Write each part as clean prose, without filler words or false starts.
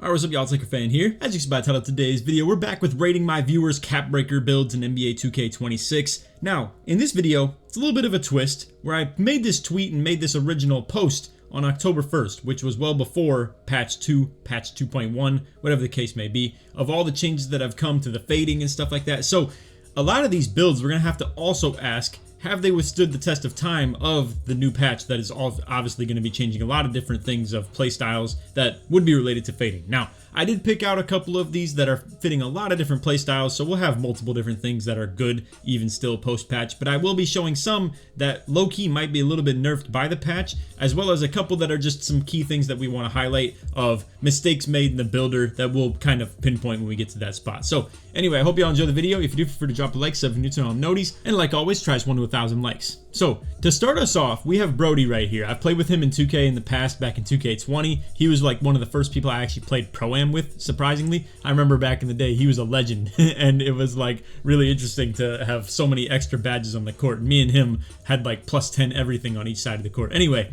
Alright, what's up y'all, it's LakerFan here. As you can see by the title of today's video, we're back with rating my viewers' cap breaker builds in NBA 2K26. Now, in this video, it's a little bit of a twist, where I made this tweet and made this original post on October 1st, which was well before patch 2, patch 2.1, whatever the case may be, of all the changes that have come to the fading and stuff like that. So, a lot of these builds, we're going to have to also ask, have they withstood the test of time of the new patch that is obviously going to be changing a lot of different things of playstyles that would be related to fading. Now, I did pick out a couple of these that are fitting a lot of different playstyles, so we'll have multiple different things that are good even still post-patch, but I will be showing some that low-key might be a little bit nerfed by the patch, as well as a couple that are just some key things that we want to highlight of mistakes made in the builder that we'll kind of pinpoint when we get to that spot. So anyway, I hope y'all enjoy the video. If you do, feel free to drop a like, sub if you're new to our noties, and like always, try us 1 to 1,000 likes. So to start us off, we have Brody right here. I've played with him in 2K in the past, back in 2K20. He was like one of the first people I actually played ProAm with, surprisingly. I remember back in the day, he was a legend, and it was like really interesting to have so many extra badges on the court. Me and him had like plus 10 everything on each side of the court. Anyway,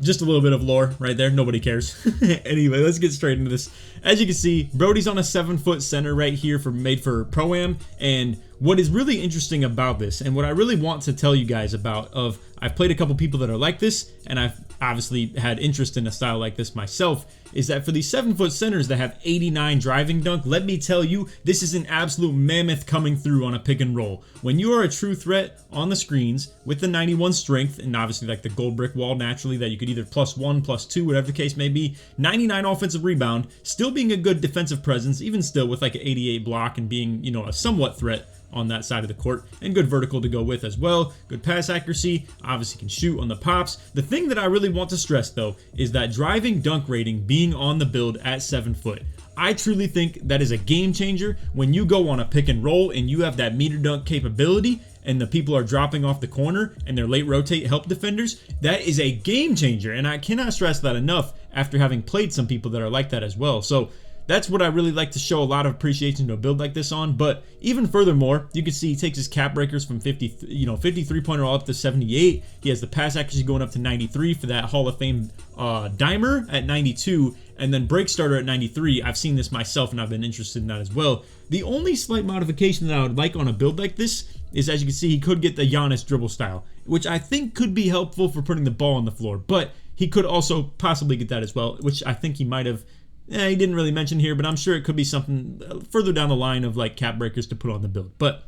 just a little bit of lore right there. Nobody cares. Anyway, let's get straight into this. As you can see, Brody's on a 7-foot center right here made for Pro-Am. And what is really interesting about this, and what I really want to tell you guys about, I've played a couple people that are like this, and I've obviously had interest in a style like this myself, is that for these 7-foot centers that have 89 driving dunk, let me tell you, this is an absolute mammoth coming through on a pick and roll. When you are a true threat on the screens with the 91 strength, and obviously like the gold brick wall naturally that you could either +1, +2, whatever the case may be, 99 offensive rebound, still being a good defensive presence, even still with like an 88 block and being, you know, a somewhat threat on that side of the court, and good vertical to go with as well. Good pass accuracy, obviously can shoot on the pops. The thing that I really want to stress though is that driving dunk rating being on the build at 7 foot. I truly think that is a game changer when you go on a pick and roll and you have that meter dunk capability and the people are dropping off the corner and they're late rotate help defenders. That is a game changer, and I cannot stress that enough after having played some people that are like that as well. So that's what I really like to show a lot of appreciation to a build like this on. But even furthermore, you can see he takes his cap breakers from 53-pointer all up to 78. He has the pass accuracy going up to 93 for that Hall of Fame dimer at 92, and then break starter at 93. I've seen this myself and I've been interested in that as well. The only slight modification that I would like on a build like this is, as you can see, he could get the Giannis dribble style, which I think could be helpful for putting the ball on the floor, but he could also possibly get that as well, which I think he might have. He didn't really mention here, but I'm sure it could be something further down the line of like cap breakers to put on the build. But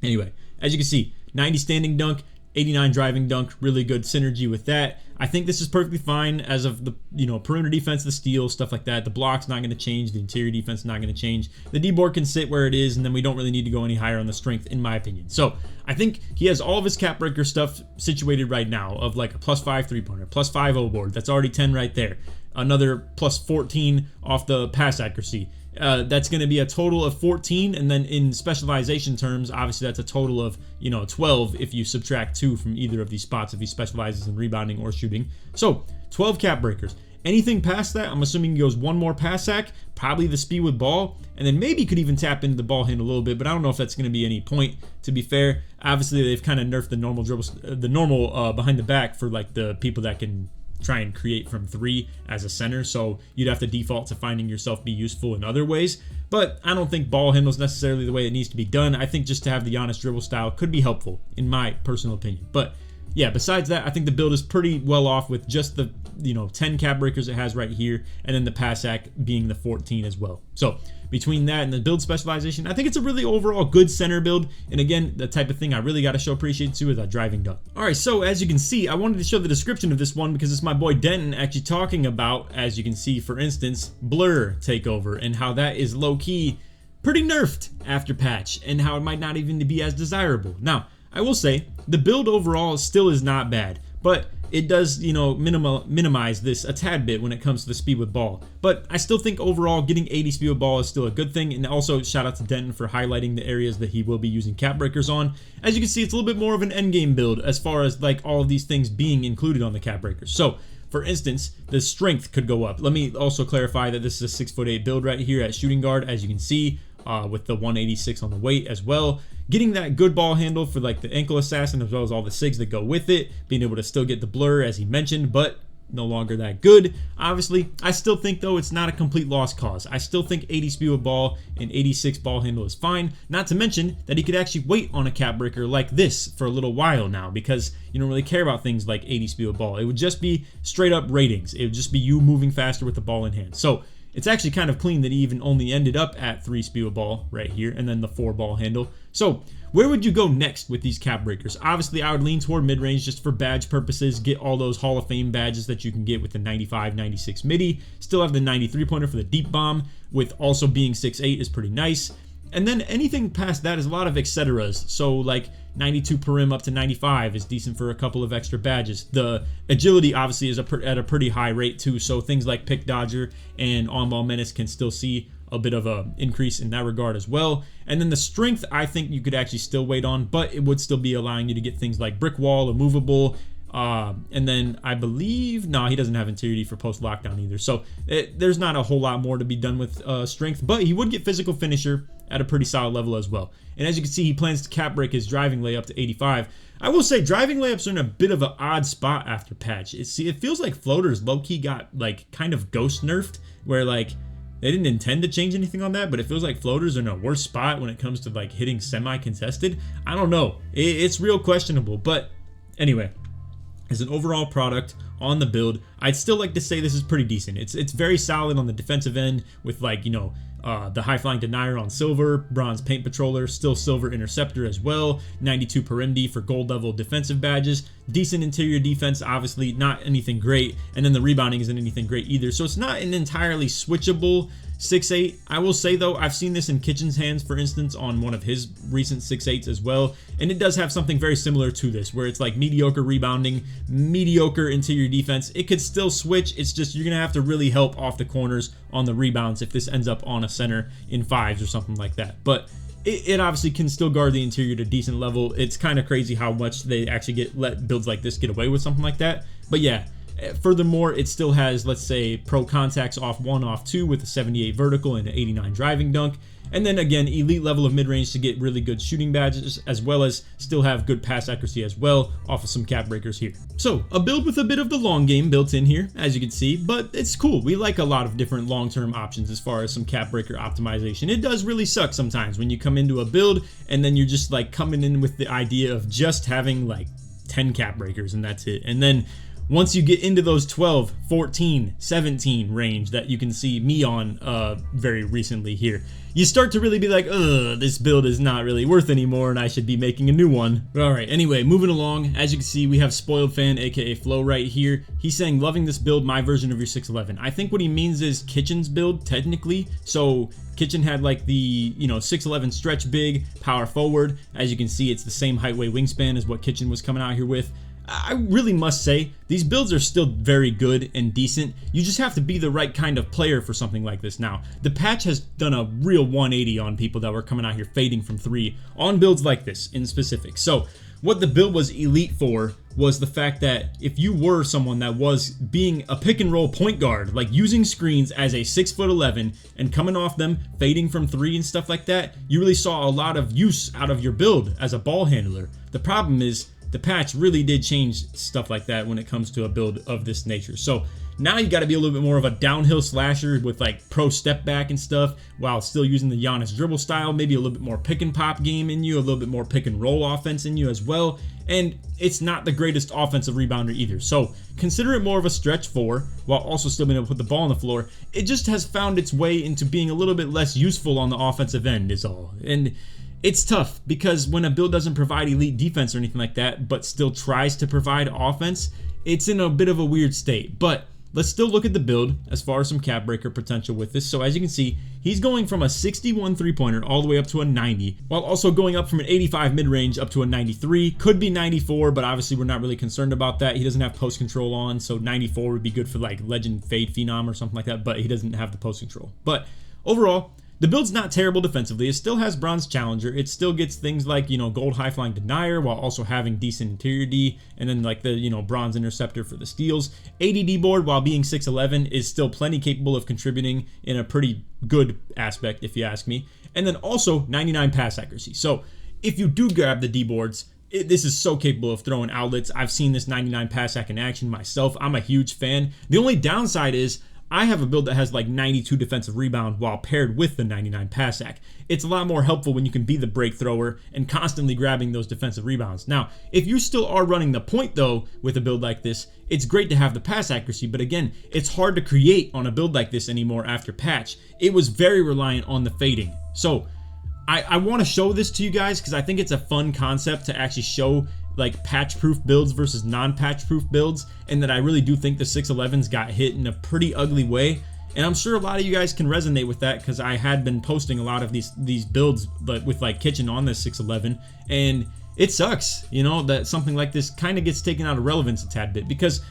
anyway, as you can see, 90 standing dunk, 89 driving dunk, really good synergy with that. I think this is perfectly fine as of the, perimeter defense, the steal, stuff like that. The block's not going to change. The interior defense is not going to change. The D-board can sit where it is, and then we don't really need to go any higher on the strength, in my opinion. So I think he has all of his cap breaker stuff situated right now of like a +5 3-pointer, +5 O-board. That's already 10 right there. Another +14 off the pass accuracy. That's going to be a total of 14, and then in specialization terms, obviously that's a total of 12 if you subtract 2 from either of these spots if he specializes in rebounding or shooting. So 12 cap breakers. Anything past that, I'm assuming he goes 1 more pass sack, probably the speed with ball, and then maybe could even tap into the ball handle a little bit, but I don't know if that's going to be any point, to be fair. Obviously, they've kind of nerfed the normal dribbles, the normal behind the back for like the people that can try and create from 3 as a center, so you'd have to default to finding yourself be useful in other ways. But I don't think ball handle is necessarily the way it needs to be done. I think just to have the Giannis dribble style could be helpful, in my personal opinion. But yeah, besides that, I think the build is pretty well off with just the 10 cap breakers it has right here, and then the pass sack being the 14 as well. So between that and the build specialization, I think it's a really overall good center build. And again, the type of thing I really got to show appreciation to is that driving dunk. All right, so as you can see, I wanted to show the description of this one because it's my boy Denton actually talking about, as you can see, for instance, blur takeover and how that is low-key pretty nerfed after patch and how it might not even be as desirable. Now, I will say the build overall still is not bad, but it does, minimize this a tad bit when it comes to the speed with ball. But I still think overall getting 80 speed with ball is still a good thing. And also shout out to Denton for highlighting the areas that he will be using cap breakers on. As you can see, it's a little bit more of an endgame build as far as like all of these things being included on the cap breakers. So for instance, the strength could go up. Let me also clarify that this is a 6'8" build right here at shooting guard, as you can see, with the 186 on the weight as well. Getting that good ball handle for like the ankle assassin as well as all the SIGs that go with it. Being able to still get the blur as he mentioned, but no longer that good. Obviously, I still think though it's not a complete lost cause. I still think 80 speed with ball and 86 ball handle is fine. Not to mention that he could actually wait on a cap breaker like this for a little while now, because you don't really care about things like 80 speed with ball. It would just be straight up ratings. It would just be you moving faster with the ball in hand. So it's actually kind of clean that he even only ended up at 3 speed with ball right here, and then the 4 ball handle. So where would you go next with these cap breakers? Obviously, I would lean toward mid-range just for badge purposes. Get all those Hall of Fame badges that you can get with the 95, 96 midi. Still have the 93 pointer for the deep bomb, with also being 6'8" is pretty nice. And then anything past that is a lot of etceteras. So like 92 ProAm up to 95 is decent for a couple of extra badges. The agility obviously is at a pretty high rate too. So things like Pick Dodger and On Ball Menace can still see a bit of a increase in that regard as well. And then the strength, I think you could actually still wait on, but it would still be allowing you to get things like Brick Wall, Immovable. And then I believe, no, he doesn't have interiority for post lockdown either. So there's not a whole lot more to be done with strength, but he would get physical finisher at a pretty solid level as well. And as you can see, he plans to cap break his driving layup to 85. I will say driving layups are in a bit of an odd spot after patch. It feels like floaters low-key got like kind of ghost nerfed, where like they didn't intend to change anything on that, but it feels like floaters are in a worse spot when it comes to like hitting semi-contested. I don't know. It's real questionable, but anyway, as an overall product on the build, I'd still like to say this is pretty decent. It's very solid on the defensive end with like, you know, the high flying denier on silver, bronze paint patroller, still silver interceptor as well, 92 per MD for gold level defensive badges, decent interior defense, obviously not anything great, and then the rebounding isn't anything great either. So it's not an entirely switchable 6'8". I will say though, I've seen this in Kitchen's hands, for instance, on one of his recent 6'8s as well, and it does have something very similar to this, where it's like mediocre rebounding, mediocre interior defense. It could still switch, it's just you're gonna have to really help off the corners on the rebounds if this ends up on a center in 5s or something like that. But it obviously can still guard the interior to a decent level. It's kind of crazy how much they actually let builds like this get away with something like that. But yeah, furthermore, it still has, let's say, pro contacts off 1, off 2 with a 78 vertical and an 89 driving dunk. And then again, elite level of mid-range to get really good shooting badges, as well as still have good pass accuracy as well off of some cap breakers here. So a build with a bit of the long game built in here, as you can see, but it's cool. We like a lot of different long-term options as far as some cap breaker optimization. It does really suck sometimes when you come into a build and then you're just like coming in with the idea of just having like 10 cap breakers and that's it. And then once you get into those 12, 14, 17 range that you can see me on very recently here, you start to really be like, ugh, this build is not really worth anymore and I should be making a new one. But alright, anyway, moving along, as you can see, we have Spoiled Fan, aka Flo right here. He's saying, loving this build, my version of your 6'11". I think what he means is Kitchen's build, technically. So Kitchen had like the, you know, 6'11" stretch big, power forward. As you can see, it's the same height, weight, wingspan as what Kitchen was coming out here with. I really must say, these builds are still very good and decent. You just have to be the right kind of player for something like this now. The patch has done a real 180 on people that were coming out here fading from 3 on builds like this in specific. So what the build was elite for was the fact that if you were someone that was being a pick and roll point guard, like using screens as a 6'11" and coming off them, fading from 3 and stuff like that, you really saw a lot of use out of your build as a ball handler. The problem is, the patch really did change stuff like that when it comes to a build of this nature. So now you got to be a little bit more of a downhill slasher with like pro step back and stuff, while still using the Giannis dribble style, maybe a little bit more pick and pop game in you, a little bit more pick and roll offense in you as well. And it's not the greatest offensive rebounder either. So consider it more of a stretch 4 while also still being able to put the ball on the floor. It just has found its way into being a little bit less useful on the offensive end is all. And it's tough because when a build doesn't provide elite defense or anything like that, but still tries to provide offense, it's in a bit of a weird state. But let's still look at the build as far as some cap breaker potential with this. So as you can see, he's going from a 61 3-pointer all the way up to a 90, while also going up from an 85 mid-range up to a 93. Could be 94, but obviously we're not really concerned about that. He doesn't have post control on, so 94 would be good for like Legend Fade Phenom or something like that, but he doesn't have the post control. But overall, the build's not terrible defensively. It still has Bronze Challenger. It still gets things like, you know, Gold High Flying Denier while also having decent interior D, and then like the, you know, Bronze Interceptor for the steals. ADD board, while being 6'11", is still plenty capable of contributing in a pretty good aspect, if you ask me. And then also 99 pass accuracy. So if you do grab the D boards, this is so capable of throwing outlets. I've seen this 99 pass hack in action myself. I'm a huge fan. The only downside is I have a build that has like 92 defensive rebound while paired with the 99 pass hack. It's a lot more helpful when you can be the break thrower and constantly grabbing those defensive rebounds. Now, if you still are running the point though with a build like this, it's great to have the pass accuracy, but again, it's hard to create on a build like this anymore after patch. It was very reliant on the fading. So I want to show this to you guys because I think it's a fun concept to actually show like patch-proof builds versus non-patch-proof builds, and that I really do think the 611s got hit in a pretty ugly way. And I'm sure a lot of you guys can resonate with that because I had been posting a lot of these builds, but with like Kitchen on this 611, and it sucks, you know, that something like this kind of gets taken out of relevance a tad bit, because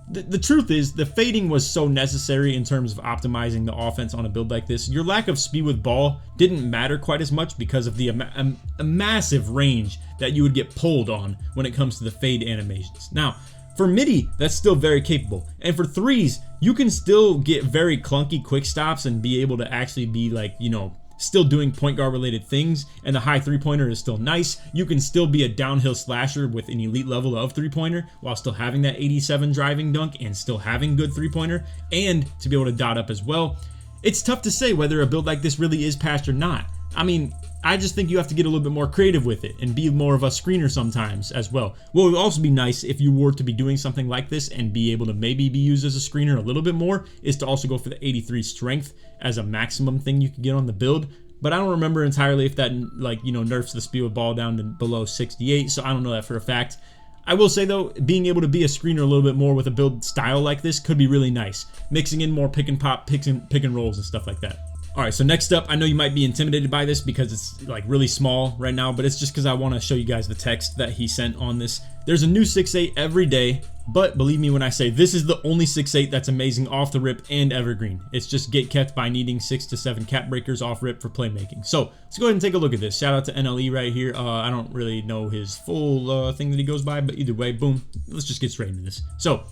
the truth is the fading was so necessary in terms of optimizing the offense on a build like this. Your lack of speed with ball didn't matter quite as much because of the a massive range that you would get pulled on when it comes to the fade animations. Now, for midi, that's still very capable. And for threes, you can still get very clunky quick stops and be able to actually be like, you know, still doing point guard related things, and the high three-pointer is still nice. You can still be a downhill slasher with an elite level of three-pointer while still having that 87 driving dunk and still having good three-pointer, and to be able to dot up as well. It's tough to say whether a build like this really is patched or not. I mean, I just think you have to get a little bit more creative with it and be more of a screener sometimes as well. What would also be nice if you were to be doing something like this and be able to maybe be used as a screener a little bit more is to also go for the 83 strength as a maximum thing you could get on the build. But I don't remember entirely if that, like, you know, nerfs the speed of ball down to below 68, so I don't know that for a fact. I will say though, being able to be a screener a little bit more with a build style like this could be really nice. Mixing in more pick and pop, pick and rolls and stuff like that. Alright, so next up, I know you might be intimidated by this because it's like really small right now, but it's just because I want to show you guys the text that he sent on this. There's a new 6.8 every day, but believe me when I say this is the only 6.8 that's amazing off the rip and evergreen. It's just gate kept by needing 6 to 7 cap breakers off rip for playmaking. So let's go ahead and take a look at this. Shout out to NLE right here. I don't really know his full thing that he goes by, but either way, boom, let's just get straight into this. So,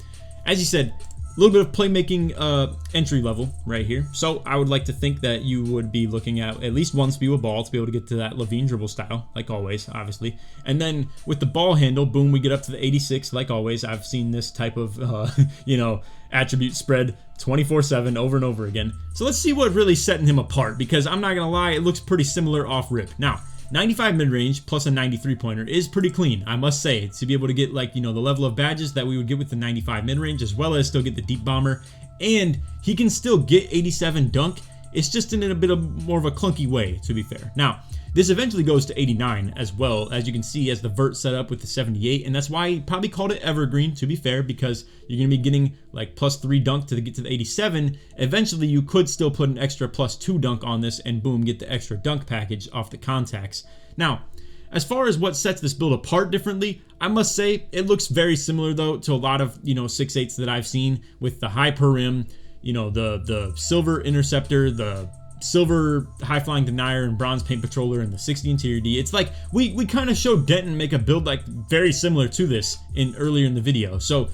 as he said, a little bit of playmaking entry level right here. So I would like to think that you would be looking at least one speed with ball to be able to get to that Levine dribble style, like always, obviously. And then with the ball handle, boom, we get up to the 86, like always. I've seen this type of, you know, attribute spread 24/7 over and over again. So let's see what really setting him apart, because I'm not going to lie, it looks pretty similar off rip. Now, 95 mid-range plus a 93 pointer is pretty clean, I must say, to be able to get, like, you know, the level of badges that we would get with the 95 mid-range, as well as still get the deep bomber. And he can still get 87 dunk. It's just in a bit of more of a clunky way, to be fair. Now, this eventually goes to 89 as well, as you can see, as the vert set up with the 78, and that's why he probably called it evergreen, to be fair, because you're going to be getting like +3 dunk to get to the 87. Eventually, you could still put an extra +2 dunk on this and boom, get the extra dunk package off the contacts. Now, as far as what sets this build apart differently, I must say it looks very similar though to a lot of, you know, 6.8s that I've seen, with the high per rim, you know, the silver interceptor, the silver high flying denier and bronze paint patroller, and the 60 interior D. It's like we kind of showed Denton make a build like very similar to this earlier in the video. So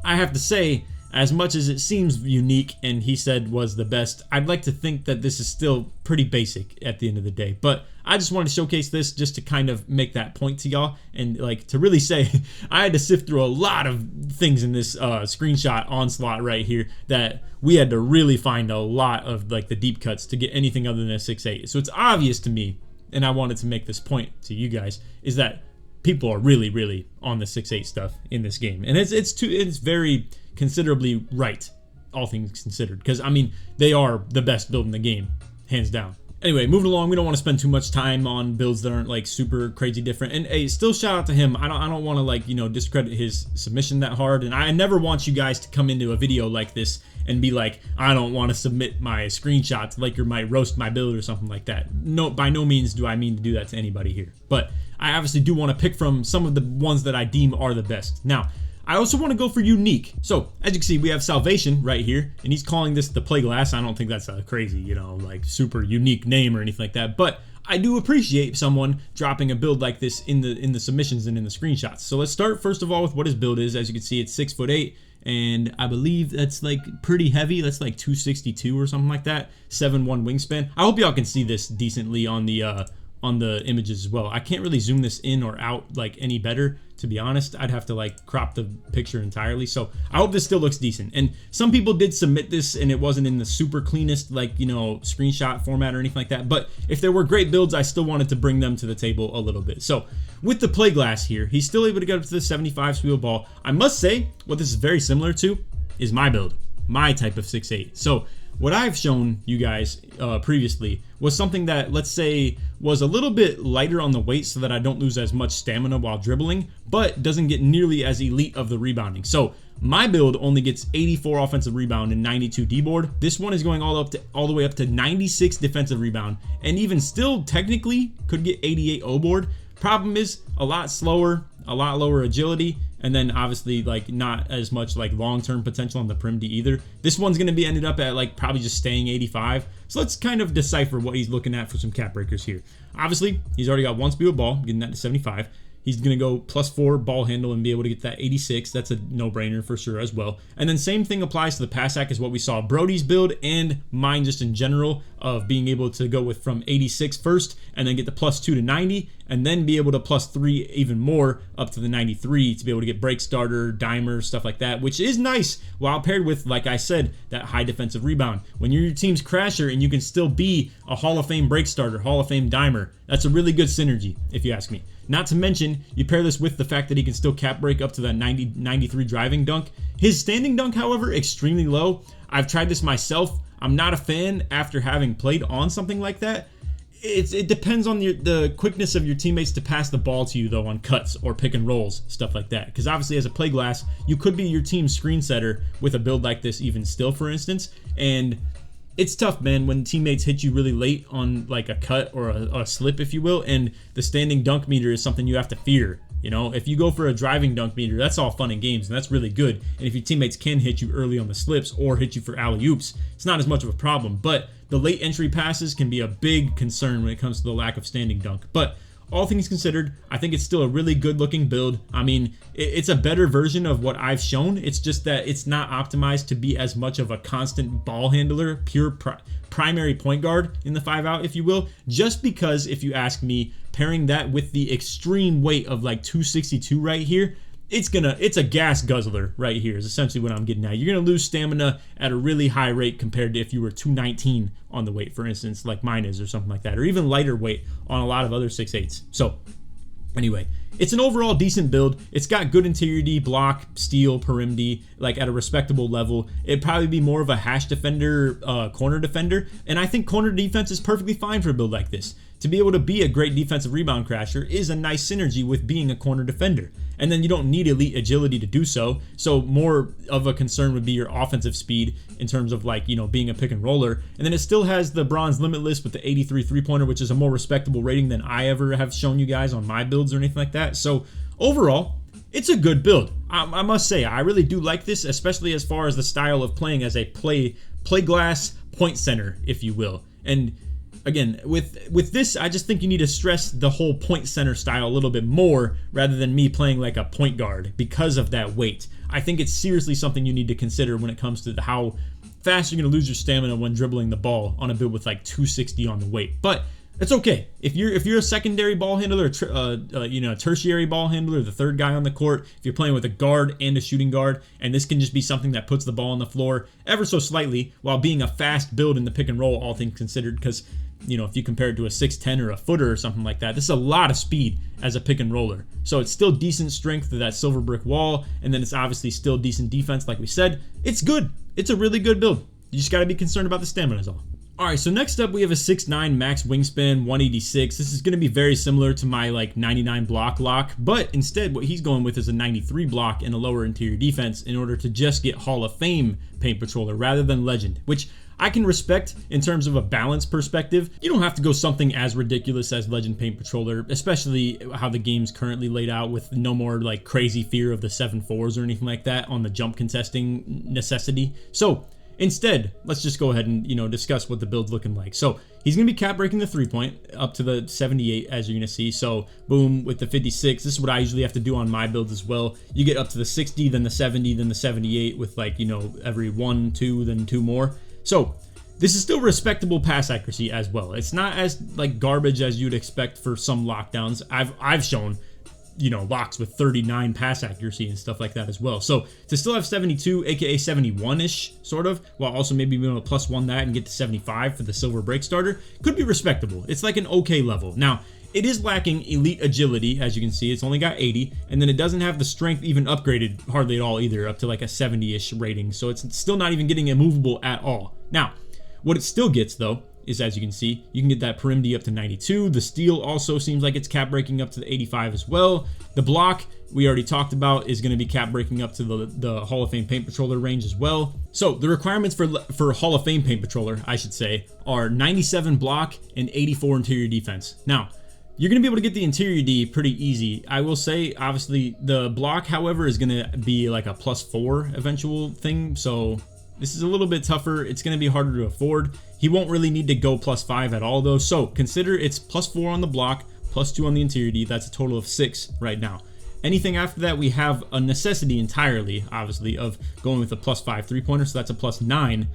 I have to say, as much as it seems unique and he said was the best, I'd like to think that this is still pretty basic at the end of the day. But I just wanted to showcase this just to kind of make that point to y'all, and like to really say I had to sift through a lot of things in this screenshot onslaught right here that we had to really find a lot of like the deep cuts to get anything other than a 6.8. So it's obvious to me, and I wanted to make this point to you guys, is that people are really on the 6.8 stuff in this game, and it's very considerably right, all things considered, because I mean they are the best build in the game, hands down. Anyway, moving along, we don't want to spend too much time on builds that aren't like super crazy different. And hey, still shout out to him. I don't want to, like, you know, discredit his submission that hard, and I never want you guys to come into a video like this and be like, I don't want to submit my screenshots, like you might roast my build or something like that. No, by no means do I mean to do that to anybody here, but I obviously do want to pick from some of the ones that I deem are the best. Now, I also want to go for unique. So, as you can see, we have Salvation right here, and he's calling this the Play Glass. I don't think that's a crazy, you know, like super unique name or anything like that, but I do appreciate someone dropping a build like this in the submissions and in the screenshots. So let's start first of all with what his build is. As you can see, it's 6'8", and I believe that's like pretty heavy. That's like 262 or something like that. 7'1" wingspan. I hope y'all can see this decently on the on the images as well. I can't really zoom this in or out like any better, to be honest. I'd have to like crop the picture entirely. So I hope this still looks decent. And some people did submit this and it wasn't in the super cleanest like, you know, screenshot format or anything like that. But if there were great builds, I still wanted to bring them to the table a little bit. So with the play glass here, he's still able to get up to the 75 speed ball. I must say what this is very similar to is my build, my type of 6'8". So what I've shown you guys previously was something that, let's say, was a little bit lighter on the weight so that I don't lose as much stamina while dribbling, but doesn't get nearly as elite of the rebounding. So my build only gets 84 offensive rebound and 92 D-board. This one is going all the way up to 96 defensive rebound, and even still technically could get 88 O-board. Problem is a lot slower, a lot lower agility, and then obviously like not as much like long-term potential on the Prim D either. This one's going to be ended up at like probably just staying 85. So let's kind of decipher what he's looking at for some cap breakers here. Obviously, he's already got one speed with ball, getting that to 75. He's going to go +4 ball handle and be able to get that 86. That's a no-brainer for sure as well. And then same thing applies to the pass hack as what we saw Brody's build and mine just in general of being able to go with from 86 first and then get the +2 to 90 and then be able to +3 even more up to the 93 to be able to get break starter, dimer, stuff like that, which is nice while paired with, like I said, that high defensive rebound. When you're your team's crasher and you can still be a Hall of Fame break starter, Hall of Fame dimer, that's a really good synergy if you ask me. Not to mention, you pair this with the fact that he can still cap break up to that 93 driving dunk. His standing dunk, however, extremely low. I've tried this myself. I'm not a fan after having played on something like that. It depends on the quickness of your teammates to pass the ball to you, though, on cuts or pick and rolls, stuff like that. Because obviously, as a play glass, you could be your team's screen setter with a build like this even still, for instance. And it's tough, man, when teammates hit you really late on like a cut or a slip, if you will, and the standing dunk meter is something you have to fear. You know, if you go for a driving dunk meter, that's all fun and games, and that's really good. And if your teammates can hit you early on the slips or hit you for alley-oops, it's not as much of a problem. But the late entry passes can be a big concern when it comes to the lack of standing dunk. But all things considered, I think it's still a really good looking build. I mean, it's a better version of what I've shown. It's just that it's not optimized to be as much of a constant ball handler, pure primary point guard in the 5-out, if you will. Just because, if you ask me, pairing that with the extreme weight of like 262 right here, it's a gas guzzler right here is essentially what I'm getting at. You're going to lose stamina at a really high rate compared to if you were 219 on the weight, for instance, like mine is or something like that, or even lighter weight on a lot of other 6'8s. So anyway, it's an overall decent build. It's got good interior D, block, steal, perim D, like at a respectable level. It'd probably be more of a hash defender, corner defender, and I think corner defense is perfectly fine for a build like this. To be able to be a great defensive rebound crasher is a nice synergy with being a corner defender. And then you don't need elite agility to do so. So more of a concern would be your offensive speed in terms of like, you know, being a pick and roller. And then it still has the bronze limitless with the 83 3-pointer, which is a more respectable rating than I ever have shown you guys on my builds or anything like that. So overall, it's a good build. I must say, I really do like this, especially as far as the style of playing as a play glass point center, if you will. And again, with this, I just think you need to stress the whole point center style a little bit more rather than me playing like a point guard because of that weight. I think it's seriously something you need to consider when it comes to how fast you're going to lose your stamina when dribbling the ball on a build with like 260 on the weight. But it's okay. If you're a secondary ball handler, a tertiary ball handler, the third guy on the court, if you're playing with a guard and a shooting guard, and this can just be something that puts the ball on the floor ever so slightly while being a fast build in the pick and roll, all things considered, because you know, if you compare it to a 6'10 or a footer or something like that, this is a lot of speed as a pick and roller. So it's still decent strength to that silver brick wall, and then it's obviously still decent defense, like we said. It's good. It's a really good build. You just got to be concerned about the stamina is all. Alright, so next up we have a 6'9 max wingspan, 186. This is going to be very similar to my like 99 block lock, but instead what he's going with is a 93 block and a lower interior defense in order to just get Hall of Fame paint patroller rather than legend, which I can respect in terms of a balance perspective. You don't have to go something as ridiculous as Legend Paint Patroller, especially how the game's currently laid out with no more like crazy fear of the 7-4s or anything like that on the jump contesting necessity. So instead, let's just go ahead and, you know, discuss what the build's looking like. So he's going to be cap breaking the 3-point up to the 78, as you're going to see. So boom, with the 56, this is what I usually have to do on my builds as well. You get up to the 60, then the 70, then the 78 with like, you know, every 1, 2, then 2 more. So this is still respectable pass accuracy as well. It's not as like garbage as you'd expect for some lockdowns. I've shown, you know, locks with 39 pass accuracy and stuff like that as well. So to still have 72, aka 71-ish sort of, while also maybe being able to +1 that and get to 75 for the silver break starter, could be respectable. It's like an okay level. Now, it is lacking elite agility, as you can see. It's only got 80, and then it doesn't have the strength even upgraded hardly at all either, up to like a 70-ish rating. So it's still not even getting immovable at all. Now, what it still gets though is, as you can see, you can get that Perimdi up to 92. The steel also seems like it's cap breaking up to the 85 as well. The block, we already talked about, is going to be cap breaking up to the Hall of Fame Paint Patroller range as well. So the requirements for Hall of Fame Paint Patroller, I should say, are 97 block and 84 interior defense. Now, you're going to be able to get the interior D pretty easy. I will say, obviously, the block, however, is going to be like a +4 eventual thing. So this is a little bit tougher. It's going to be harder to afford. He won't really need to go +5 at all though. So consider it's +4 on the block, +2 on the interior D. That's a total of 6 right now. Anything after that, we have a necessity entirely, obviously, of going with a +5 3-pointer. So that's a +9.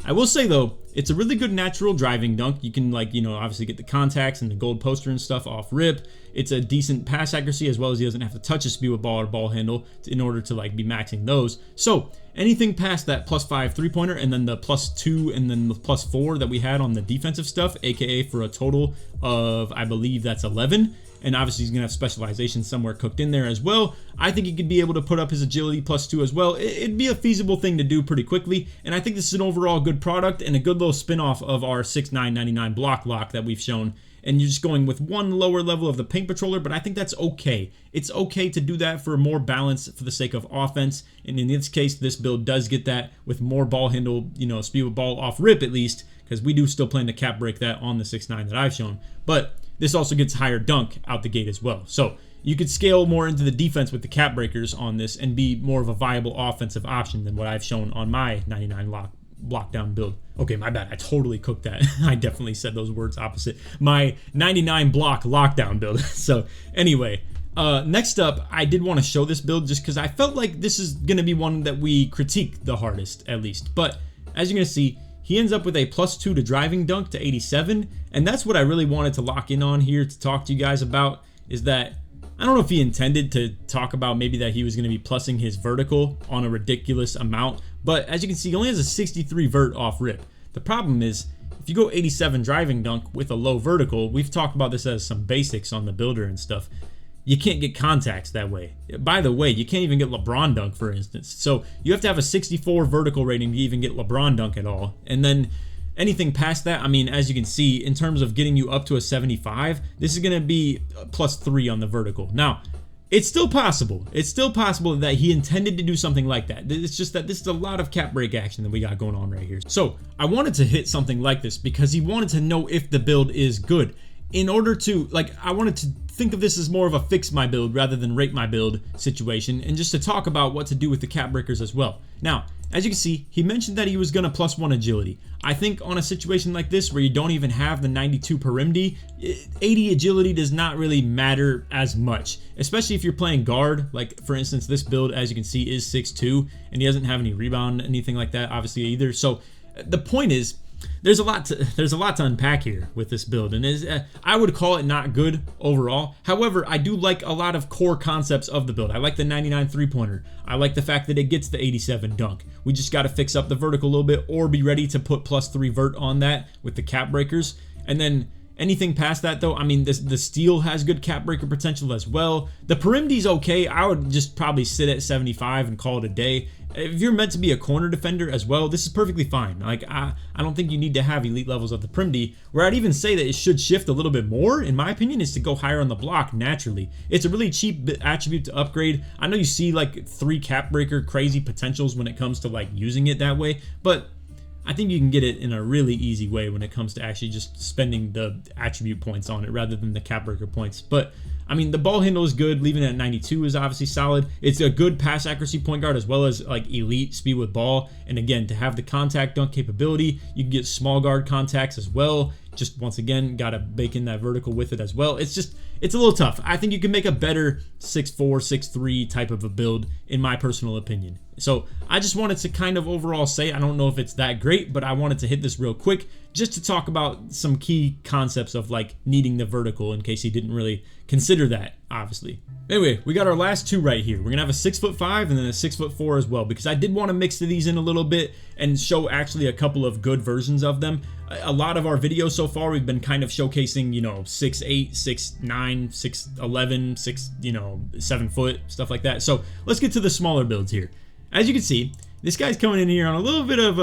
I will say though, it's a really good natural driving dunk. You can, like, you know, obviously get the contacts and the gold poster and stuff off rip. It's a decent pass accuracy, as well as he doesn't have to touch a speed with ball or ball handle in order to like be maxing those. So anything past that +5 3-pointer and then the +2 and then the +4 that we had on the defensive stuff, aka for a total of, I believe that's 11. And obviously he's going to have specialization somewhere cooked in there as well. I think he could be able to put up his agility +2 as well. It'd be a feasible thing to do pretty quickly. And I think this is an overall good product and a good little spin-off of our 6.999 block lock that we've shown. And you're just going with one lower level of the Paint Patroller, but I think that's okay. It's okay to do that for more balance for the sake of offense. And in this case, this build does get that with more ball handle, you know, speed with ball off rip at least, because we do still plan to cap break that on the 6.9 that I've shown. But this also gets higher dunk out the gate as well. So you could scale more into the defense with the cap breakers on this and be more of a viable offensive option than what I've shown on my 99 lockdown build. Okay, my bad. I totally cooked that. I definitely said those words opposite. My 99 block lockdown build. So anyway, next up, I did want to show this build just because I felt like this is going to be one that we critique the hardest, at least. But as you're going to see, he ends up with a +2 to driving dunk to 87, and that's what I really wanted to lock in on here to talk to you guys about, is that I don't know if he intended to talk about maybe that he was going to be plussing his vertical on a ridiculous amount, but as you can see, he only has a 63 vert off rip. The problem is, if you go 87 driving dunk with a low vertical, we've talked about this as some basics on the builder and stuff, you can't get contacts that way. By the way, you can't even get LeBron dunk, for instance. So you have to have a 64 vertical rating to even get LeBron dunk at all. And then anything past that, I mean, as you can see, in terms of getting you up to a 75, this is going to be +3 on the vertical. Now, it's still possible. It's still possible that he intended to do something like that. It's just that this is a lot of cap break action that we got going on right here. So I wanted to hit something like this because he wanted to know if the build is good. In order to, like, I wanted to think of this as more of a fix my build rather than rate my build situation, and just to talk about what to do with the cap breakers as well. Now, as you can see, he mentioned that he was going to +1 agility. I think on a situation like this where you don't even have the 92 Perimdi, 80 agility does not really matter as much, especially if you're playing guard. Like, for instance, this build, as you can see, is 6'2", and he doesn't have any rebound, anything like that, obviously, either. So the point is, there's a lot to unpack here with this build, and I would call it not good overall. However, I do like a lot of core concepts of the build. I like the 99 3-pointer. I like the fact that it gets the 87 dunk. We just got to fix up the vertical a little bit, or be ready to put +3 vert on that with the cap breakers. And then anything past that, though, I mean, the steel has good cap breaker potential as well. The Perimdi's okay. I would just probably sit at 75 and call it a day. If you're meant to be a corner defender as well, this is perfectly fine. Like, I don't think you need to have elite levels of the Perimdi. Where I'd even say that it should shift a little bit more, in my opinion, is to go higher on the block naturally. It's a really cheap attribute to upgrade. I know you see like 3 cap breaker crazy potentials when it comes to like using it that way, but I think you can get it in a really easy way when it comes to actually just spending the attribute points on it rather than the cap breaker points. But I mean, the ball handle is good. Leaving it at 92 is obviously solid. It's a good pass accuracy point guard as well as like elite speed with ball. And again, to have the contact dunk capability, you can get small guard contacts as well. Just once again, got to bake in that vertical with it as well. It's a little tough. I think you can make a better 6'4", 6'3" type of a build in my personal opinion. So I just wanted to kind of overall say, I don't know if it's that great, but I wanted to hit this real quick just to talk about some key concepts of like needing the vertical in case you didn't really consider that, obviously. Anyway, we got our last two right here. We're gonna have a 6'5" and then a 6'4" as well, because I did want to mix these in a little bit and show actually a couple of good versions of them. A lot of our videos so far, we've been kind of showcasing, 6'8", 6'9", 6'11", 7 foot, stuff like that. So let's get to the smaller builds here. As you can see, this guy's coming in here on a little bit of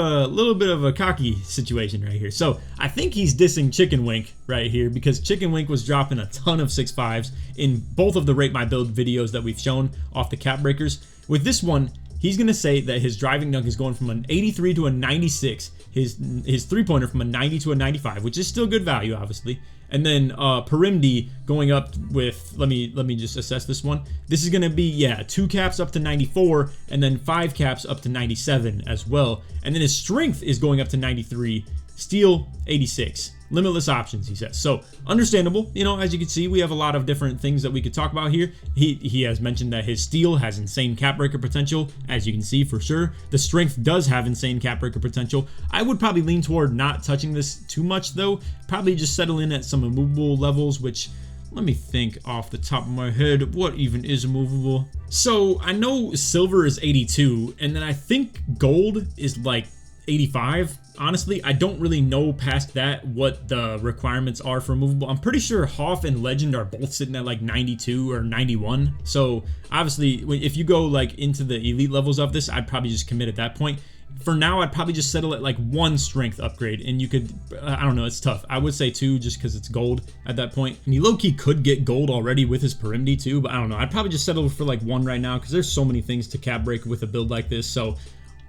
a cocky situation right here. So I think he's dissing Chicken Wink right here, because Chicken Wink was dropping a ton of 6'5s in both of the Rate My Build videos that we've shown off the cap breakers. With this one, he's gonna say that his driving dunk is going from an 83 to a 96. His three-pointer from a 90 to a 95, which is still good value, obviously. And then Perimdi going up with, let me just assess this one. This is gonna be, yeah, 2 caps up to 94, and then 5 caps up to 97 as well. And then his strength is going up to 93, steal 86. Limitless options, he says. So understandable. As you can see, we have a lot of different things that we could talk about here. He has mentioned that his steal has insane cap breaker potential, as you can see for sure. The strength does have insane cap breaker potential. I would probably lean toward not touching this too much though. Probably just settle in at some immovable levels, which, let me think off the top of my head, what even is immovable? So I know silver is 82, and then I think gold is like 85. Honestly, I don't really know past that what the requirements are for movable. I'm pretty sure Hoff and Legend are both sitting at like 92 or 91. So obviously, if you go like into the elite levels of this, I'd probably just commit at that point. For now, I'd probably just settle at like 1 strength upgrade, and you could, I don't know, it's tough. I would say 2 just because it's gold at that point. And he low-key could get gold already with his Perimdi too, but I don't know. I'd probably just settle for like 1 right now because there's so many things to cap break with a build like this. So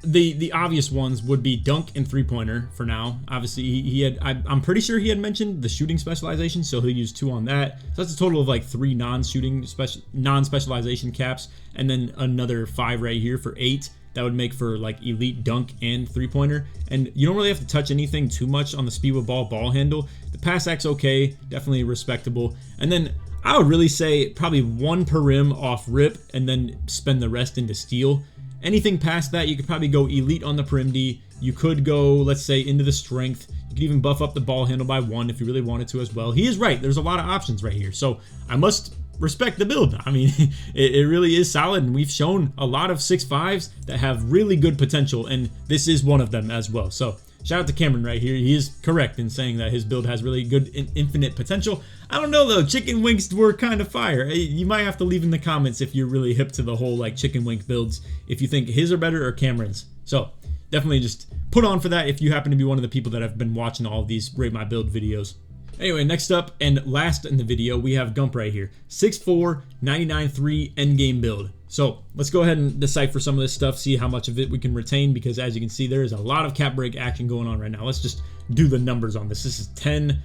the obvious ones would be dunk and three-pointer for now. Obviously, I'm pretty sure he had mentioned the shooting specialization, so he'll use 2 on that. So that's a total of like 3 non-specialization caps, and then another 5 right here for 8. That would make for like elite dunk and three-pointer. And you don't really have to touch anything too much on the speed with ball handle. The pass act's okay, definitely respectable. And then I would really say probably 1 per rim off rip, and then spend the rest into steal. Anything past that, you could probably go elite on the Perimdi. You could go, let's say, into the strength. You could even buff up the ball handle by 1 if you really wanted to as well. He is right. There's a lot of options right here. So I must respect the build. I mean, it really is solid, and we've shown a lot of 6'5s that have really good potential, and this is one of them as well. So shout out to Cameron right here. He is correct in saying that his build has really good infinite potential. I don't know though, chicken winks were kind of fire. You might have to leave in the comments if you're really hip to the whole like chicken wink builds, if you think his are better or Cameron's. So definitely just put on for that if you happen to be one of the people that have been watching all of these Rate My Build videos. Anyway, next up and last in the video, we have Gump right here. 6'4", 99.3 endgame build. So let's go ahead and decipher some of this stuff, see how much of it we can retain, because as you can see, there is a lot of cap break action going on right now. Let's just do the numbers on this. This is 10,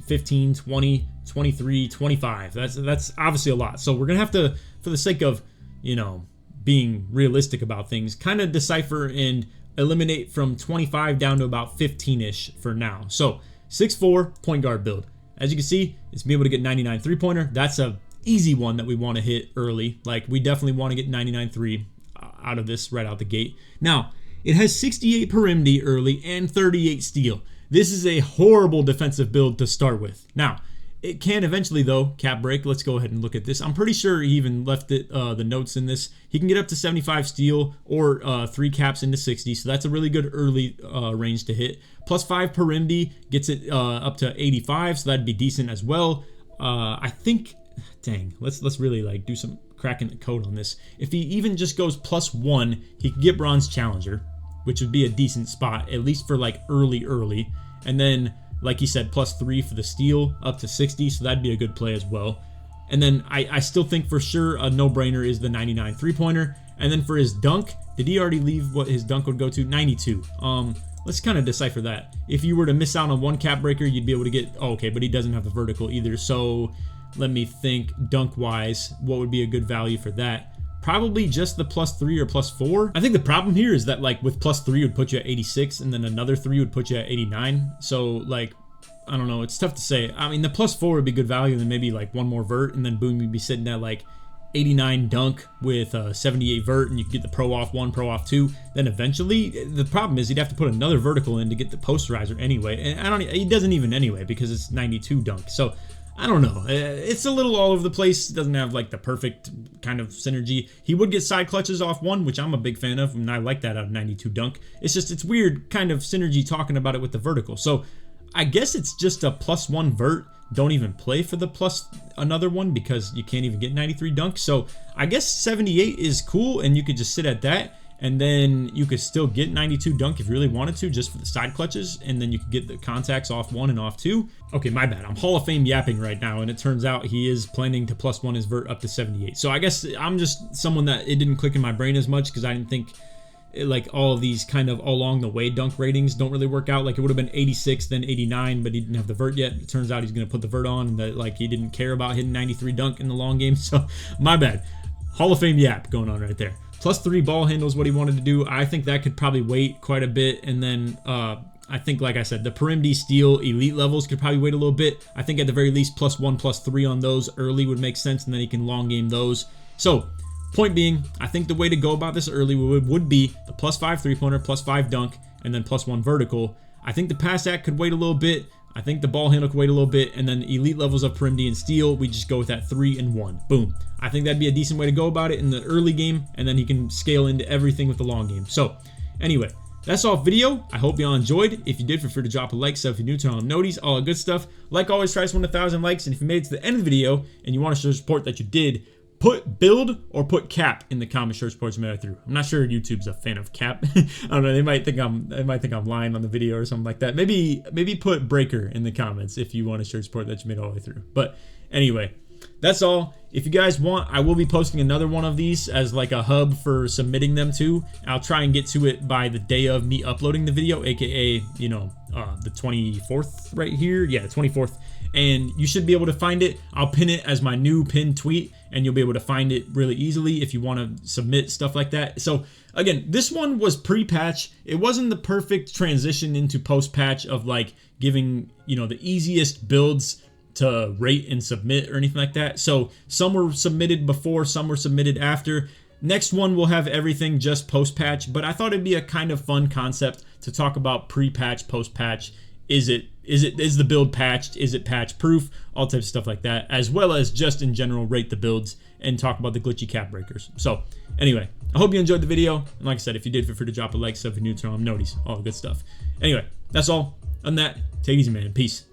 15, 20, 23, 25. That's obviously a lot. So we're going to have to, for the sake of, being realistic about things, kind of decipher and eliminate from 25 down to about 15-ish for now. So 6'4" point guard build. As you can see, it's be able to get 99 three-pointer. That's a easy one that we want to hit early. Like, we definitely want to get 99.3 out of this right out the gate. Now, it has 68 Perimdi early and 38 steal. This is a horrible defensive build to start with. Now, it can eventually, though, cap break. Let's go ahead and look at this. I'm pretty sure he even left it the notes in this. He can get up to 75 steal or 3 caps into 60, so that's a really good early range to hit. Plus 5 Perimdi gets it up to 85, so that'd be decent as well. I think, dang, let's really like do some cracking the code on this. If he even just goes plus 1, he could get bronze challenger, which would be a decent spot, at least for like early. And then, like he said, plus 3 for the steal up to 60, so that'd be a good play as well. And then I still think for sure a no-brainer is the 99 three-pointer. And then for his dunk, did he already leave what his dunk would go to? 92. Let's kind of decipher that. If you were to miss out on 1 cap breaker, you'd be able to get, oh, okay, but he doesn't have the vertical either. So Let me think. Dunk wise, what would be a good value for that? Probably just the +3 or +4. I think the problem here is that like with +3 would put you at 86, and then another 3 would put you at 89. So like, I don't know, it's tough to say. I mean, the +4 would be good value, and then maybe like one more vert, and then boom, you'd be sitting at like 89 dunk with 78 vert, and you could get the Pro Off 1, Pro Off 2. Then eventually, the problem is you'd have to put another vertical in to get the posterizer anyway, and it doesn't even anyway because it's 92 dunk. So I don't know. It's a little all over the place. It doesn't have like the perfect kind of synergy. He would get side clutches off 1, which I'm a big fan of, and I like that out of 92 dunk. It's just, it's weird kind of synergy talking about it with the vertical. So I guess it's just a +1 vert. Don't even play for the plus another one because you can't even get 93 dunk. So I guess 78 is cool, and you could just sit at that. And then you could still get 92 dunk if you really wanted to, just for the side clutches, and then you could get the contacts off 1 and off 2. Okay, my bad. I'm Hall of Fame yapping right now, and it turns out he is planning to +1 his vert up to 78. So I guess I'm just someone that it didn't click in my brain as much because I didn't think like all of these kind of along the way dunk ratings don't really work out. Like it would have been 86, then 89, but he didn't have the vert yet. It turns out he's going to put the vert on, and that like he didn't care about hitting 93 dunk in the long game. So my bad. Hall of Fame yap going on right there. +3 ball handle is what he wanted to do. I think that could probably wait quite a bit. And then I think, like I said, the ProAm D steel elite levels could probably wait a little bit. I think at the very least +1, +3 on those early would make sense, and then he can long game those. So point being, I think the way to go about this early would be the +5 3-pointer, +5 dunk, and then +1 vertical. I think the pass act could wait a little bit. I think the ball handle could wait a little bit, and then elite levels of ProAm D and steel, we just go with that 3 and 1. Boom. I think that'd be a decent way to go about it in the early game, and then he can scale into everything with the long game. So anyway, that's all video. I hope y'all enjoyed. If you did, feel free to drop a like, sub if you're new, turn on noties, all the good stuff. Like always, try to win 1,000 likes, and if you made it to the end of the video and you want to show support that you did, put build or put cap in the comment, show support you made it through. I'm not sure YouTube's a fan of cap. I don't know. They might think I'm lying on the video or something like that. Maybe put breaker in the comments if you want to show support that you made all the way through. But anyway, that's all. If you guys want, I will be posting another one of these as like a hub for submitting them to. I'll try and get to it by the day of me uploading the video, aka, you know, the 24th right here. Yeah, the 24th. And you should be able to find it. I'll pin it as my new pinned tweet, and you'll be able to find it really easily if you want to submit stuff like that. So again, this one was pre-patch. It wasn't the perfect transition into post-patch of like giving, you know, the easiest builds to rate and submit or anything like that. So some were submitted before, some were submitted after. Next one will have everything just post-patch, but I thought it'd be a kind of fun concept to talk about pre-patch, post-patch. Is the build patched? Is it patch proof? All types of stuff like that, as well as just in general rate the builds and talk about the glitchy cap breakers. So anyway, I hope you enjoyed the video. And like I said, if you did, feel free to drop a like, sub if you're new, turn on noties, all the good stuff. Anyway, that's all. On that, take it easy, man. Peace.